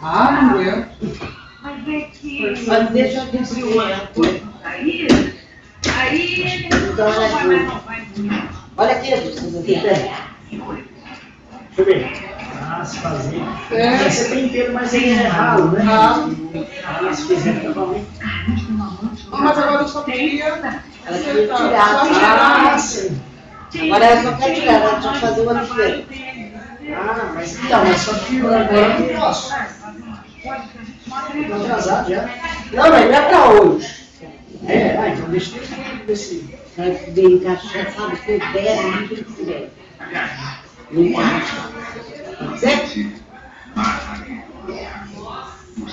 Ah, não aguento. Mas deixa eu descer o ano. Aí então, olha aqui, precisa ver. Deixa eu ver. Ah, se fazer. Vai ser bem inteiro, mas ele é ralo, né? Ah, se fizer, tá bom, hein? Mas agora eu só queria... Ela queria tirar. Ah, sim. Agora ela só quer tirar, ela tinha que fazer o ano que vem. Ah, mas então, mas só que agora eu não posso. Tô atrasado já. Não, mas não é pra hoje. É, então deixa eu ver se... Vai ver encaixar, sabe, com 10 litros de cigarro. Não encaixa. Certo?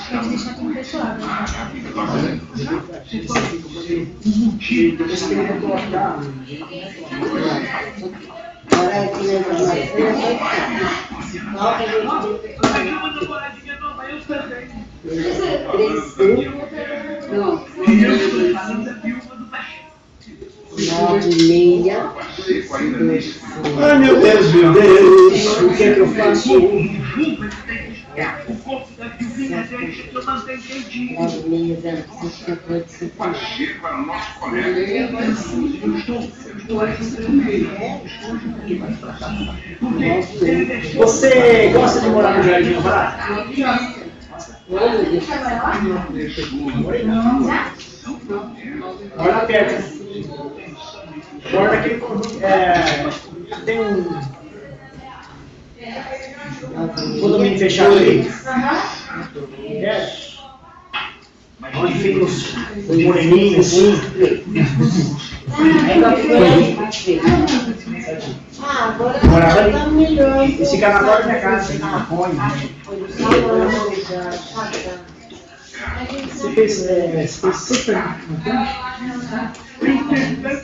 Pode deixar tudo fechado. Depois que ele vai colocar... Agora é que nem nós vai Ai, meu Deus, o que é que eu faço? Você gosta de morar no Jardim Alvorada? Mora lá perto. Mora naquele conjunto. Tem um condomínio fechado ali. Onde fica os moreninhos assim. Morava ali. Esse carnaval da minha casa, sem maconha. Você fez super. Bem tranquilo.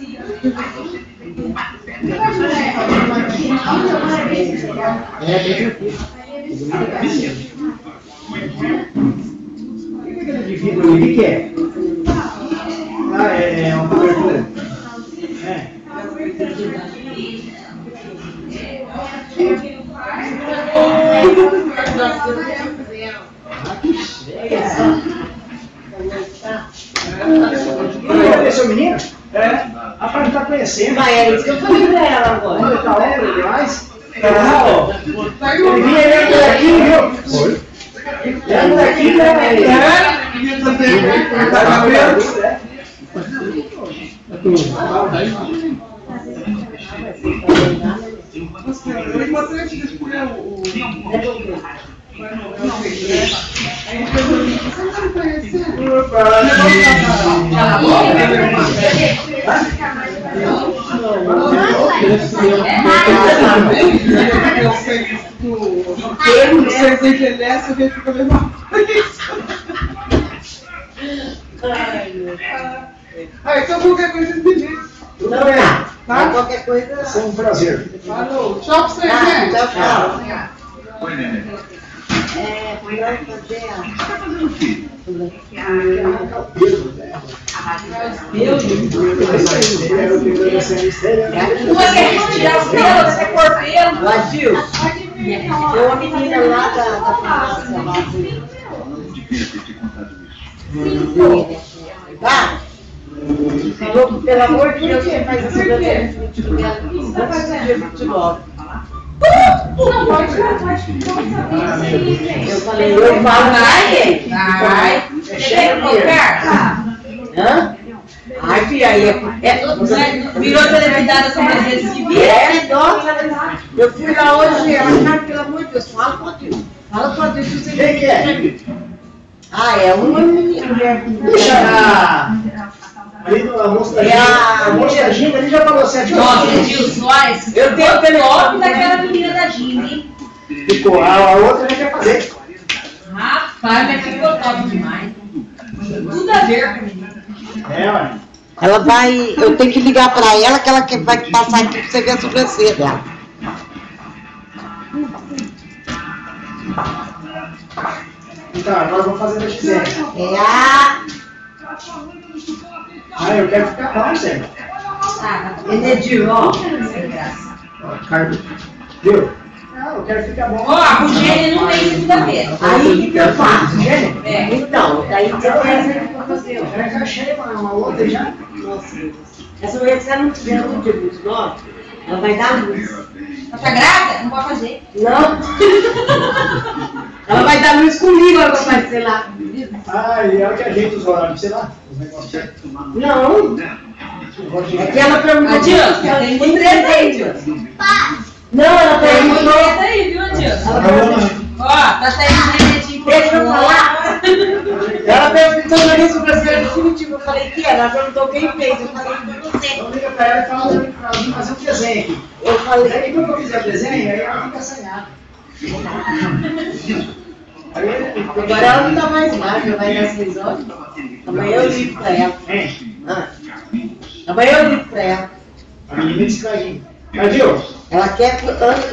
De vidro ali, o que é? Ah, é uma cobertura. É. Cadê seu menino? Rapaz, não tá conhecendo. Mas é isso que eu falei pra ela agora. Olha, tá homem demais. Ele vinha ele aqui, viu? Foi. Ele aqui, né? Tá cabelo. Eu encontrei aqui depois o... então qualquer coisa de Não é. Tá? Qualquer coisa. Foi um prazer. Falou. Tchau pra vocês, gente. Tchau, tchau. Oi, Nenê. Vai fazer a... Uma quer tirar os pelos, outra quer pôr pelo. Vazio. Tem uma menina lá da farmácia lá. Devia ter te contado isso. Tá? Falou que, pelo amor de Deus, você faz essa bandeira. Antes do dia 29. Não, pode Eu falei, eu falo, Vai. Você quer colocar? hã? Ai, filha, aí Virou televisada sobre as redes civis. nossa, eu fui lá hoje, ela, cara, pelo amor de Deus, fala com Deus. Fala com Deus, você Quem que é? Ah, é uma mulher. Deixa ali no almoço da Ginga, ele já falou 7 horas. Nossa, Edil Soares. Eu tenho o telefone daquela menina da Ginga, hein? Ficou, a outra já quer fazer. Rapaz, mas ficou top demais. Tudo a ver com a menina. Ué. Ela vai, eu tenho que ligar pra ela que ela vai passar aqui pra você ver a sobrancelha dela. Então, agora vamos fazer da Gisele. É a Eu quero ficar bom, Zé. Enedir, ó. Ó, Carlos. Viu? Eu quero ficar bom. Ó, a Rogéria não vem segunda-feira. Aí o que eu faço? É. Então, daí você tem pra fazer, ó. Já encaixei uma outra já. Nossa, essa mulher, se ela não tiver no dia 29, ela vai dar luz. Ela tá grávida? Não pode fazer. Não. Ela vai dar luz comigo agora, vai, sei lá. E é o que ajeita os horários, sei lá. Os negócios. Não. É que ela perguntou. Adianta, tem muito treta aí, Adianta. Não, ela Tem muito perguntou. treta aí, viu, Adianta? Ela perguntou. Ó, tá saindo netinho por Deixa eu falar. Ela perguntou no início brasileiro definitivo. Eu falei que ela perguntou quem fez. Eu falei que você. Então liga pra ela e fala pra ela vir fazer um desenho aqui. Eu falei. Aí quando eu fizer o desenho, aí ela fica assanhada. Agora ela não tá mais magra, vai dar 6 horas. Amanhã eu ligo pra ela. Amanhã eu ligo pra ela. A menina disse que vai vir. Mas viu? Ela quer que antes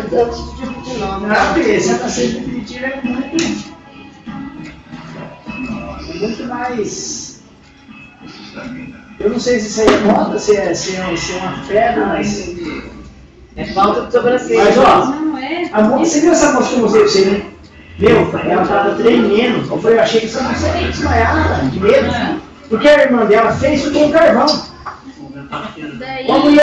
de 29. Não, porque essa tá sendo definitiva é muito mais. Eu não sei se isso aí é moda, se é uma febre, mas. É falta de sobrancelha. Mas ó, Não é. você viu essa moça que eu mostrei pra você, né? Meu, ela tava tremendo. Eu achei que você não ia desmaiar, de medo. Porque a irmã dela fez isso com carvão. Daí... Uma mulher